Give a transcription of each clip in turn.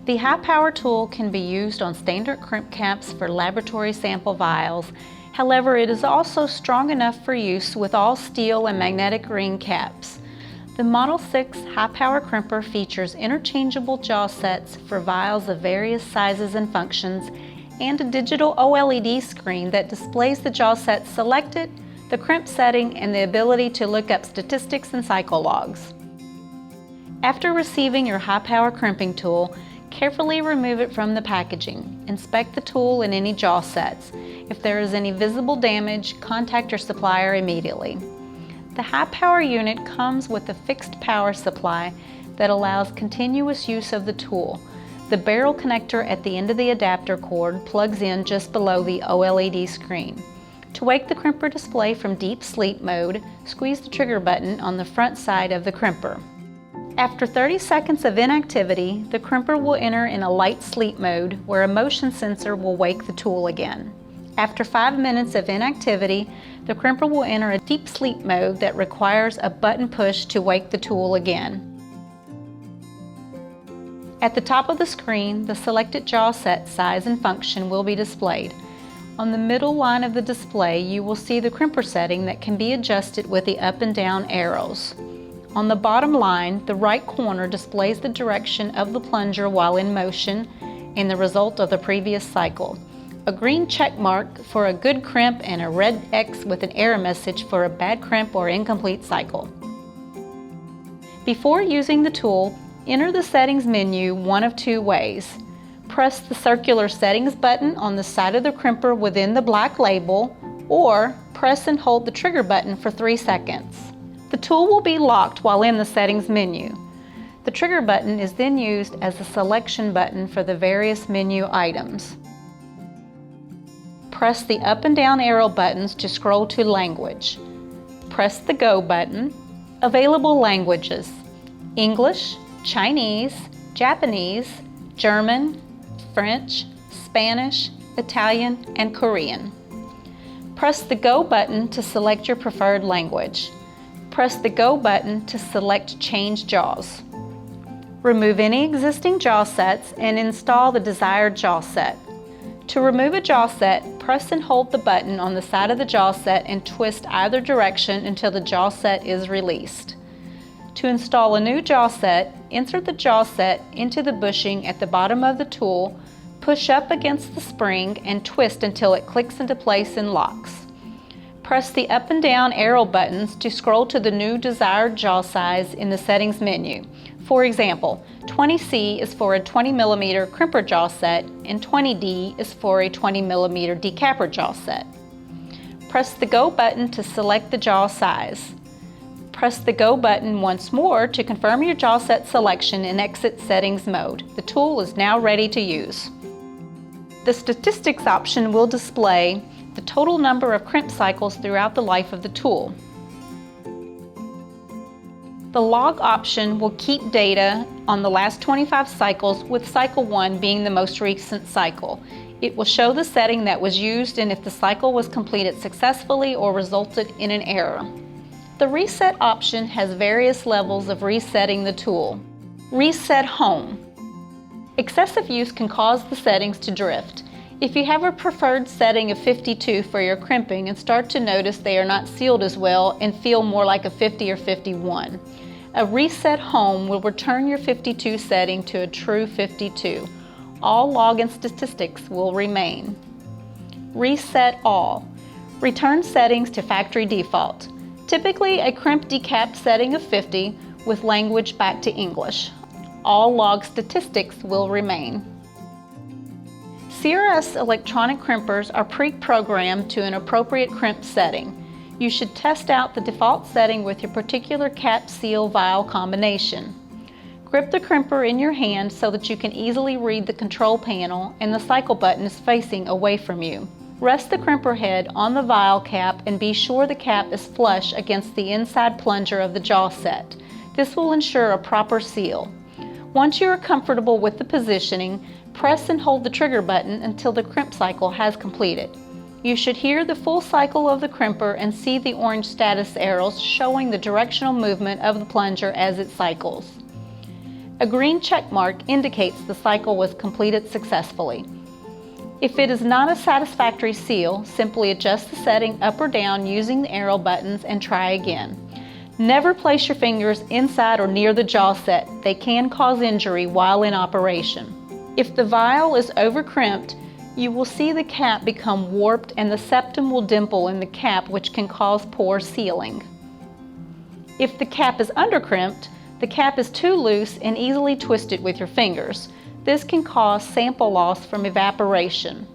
The high-power tool can be used on standard crimp caps for laboratory sample vials. However, it is also strong enough for use with all steel and magnetic ring caps. The Model 6 high-power crimper features interchangeable jaw sets for vials of various sizes and functions, and a digital OLED screen that displays the jaw set selected, the crimp setting, and the ability to look up statistics and cycle logs. After receiving your high-power crimping tool, carefully remove it from the packaging. Inspect the tool and any jaw sets. If there is any visible damage, contact your supplier immediately. The high-power unit comes with a fixed power supply that allows continuous use of the tool. The barrel connector at the end of the adapter cord plugs in just below the OLED screen. To wake the crimper display from deep sleep mode, squeeze the trigger button on the front side of the crimper. After 30 seconds of inactivity, the crimper will enter in a light sleep mode where a motion sensor will wake the tool again. After 5 minutes of inactivity, the crimper will enter a deep sleep mode that requires a button push to wake the tool again. At the top of the screen, the selected jaw set size and function will be displayed. On the middle line of the display, you will see the crimper setting that can be adjusted with the up and down arrows. On the bottom line, the right corner displays the direction of the plunger while in motion and the result of the previous cycle. A green check mark for a good crimp and a red X with an error message for a bad crimp or incomplete cycle. Before using the tool, enter the settings menu one of two ways. Press the circular settings button on the side of the crimper within the black label, or press and hold the trigger button for 3 seconds. The tool will be locked while in the settings menu. The trigger button is then used as a selection button for the various menu items. Press the up and down arrow buttons to scroll to language. Press the Go button. Available languages: English, Chinese, Japanese, German, French, Spanish, Italian, and Korean. Press the Go button to select your preferred language. Press the Go button to select Change Jaws. Remove any existing jaw sets and install the desired jaw set. To remove a jaw set, press and hold the button on the side of the jaw set and twist either direction until the jaw set is released. To install a new jaw set, insert the jaw set into the bushing at the bottom of the tool, push up against the spring, and twist until it clicks into place and locks. Press the up and down arrow buttons to scroll to the new desired jaw size in the settings menu. For example, 20C is for a 20mm crimper jaw set and 20D is for a 20mm decapper jaw set. Press the Go button to select the jaw size. Press the Go button once more to confirm your jaw set selection and exit settings mode. The tool is now ready to use. The statistics option will display the total number of crimp cycles throughout the life of the tool. The log option will keep data on the last 25 cycles, with cycle 1 being the most recent cycle. It will show the setting that was used and if the cycle was completed successfully or resulted in an error. The reset option has various levels of resetting the tool. Reset home. Excessive use can cause the settings to drift. If you have a preferred setting of 52 for your crimping and start to notice they are not sealed as well and feel more like a 50 or 51, a reset home will return your 52 setting to a true 52. All log and statistics will remain. Reset all. Return settings to factory default. Typically a crimp decap setting of 50 with language back to English. All log statistics will remain. CRS electronic crimpers are pre-programmed to an appropriate crimp setting. You should test out the default setting with your particular cap seal vial combination. Grip the crimper in your hand so that you can easily read the control panel and the cycle button is facing away from you. Rest the crimper head on the vial cap and be sure the cap is flush against the inside plunger of the jaw set. This will ensure a proper seal. Once you are comfortable with the positioning, press and hold the trigger button until the crimp cycle has completed. You should hear the full cycle of the crimper and see the orange status arrows showing the directional movement of the plunger as it cycles. A green check mark indicates the cycle was completed successfully. If it is not a satisfactory seal, simply adjust the setting up or down using the arrow buttons and try again. Never place your fingers inside or near the jaw set. They can cause injury while in operation. If the vial is over-crimped, you will see the cap become warped and the septum will dimple in the cap, which can cause poor sealing. If the cap is under-crimped, the cap is too loose and easily twisted with your fingers. This can cause sample loss from evaporation.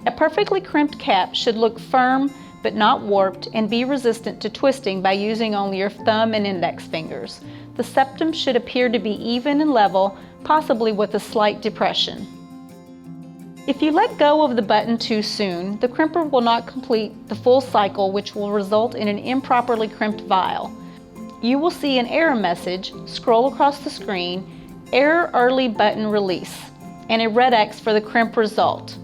A perfectly crimped cap should look firm but not warped and be resistant to twisting by using only your thumb and index fingers. The septum should appear to be even and level, possibly with a slight depression. If you let go of the button too soon, the crimper will not complete the full cycle, which will result in an improperly crimped vial. You will see an error message scroll across the screen, Error Early Button Release, and a red X for the crimp result.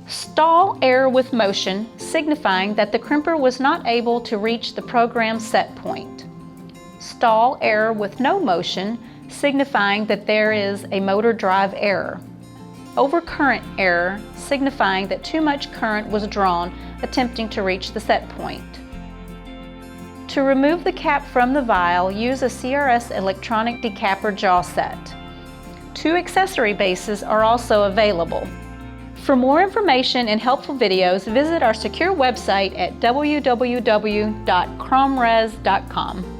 Stall error with motion, signifying that the crimper was not able to reach the program set point. Stall error with no motion, signifying that there is a motor drive error. Overcurrent error, signifying that too much current was drawn attempting to reach the set point. To remove the cap from the vial, use a CRS electronic decapper jaw set. 2 accessory bases are also available. For more information and helpful videos, visit our secure website at www.cromres.com.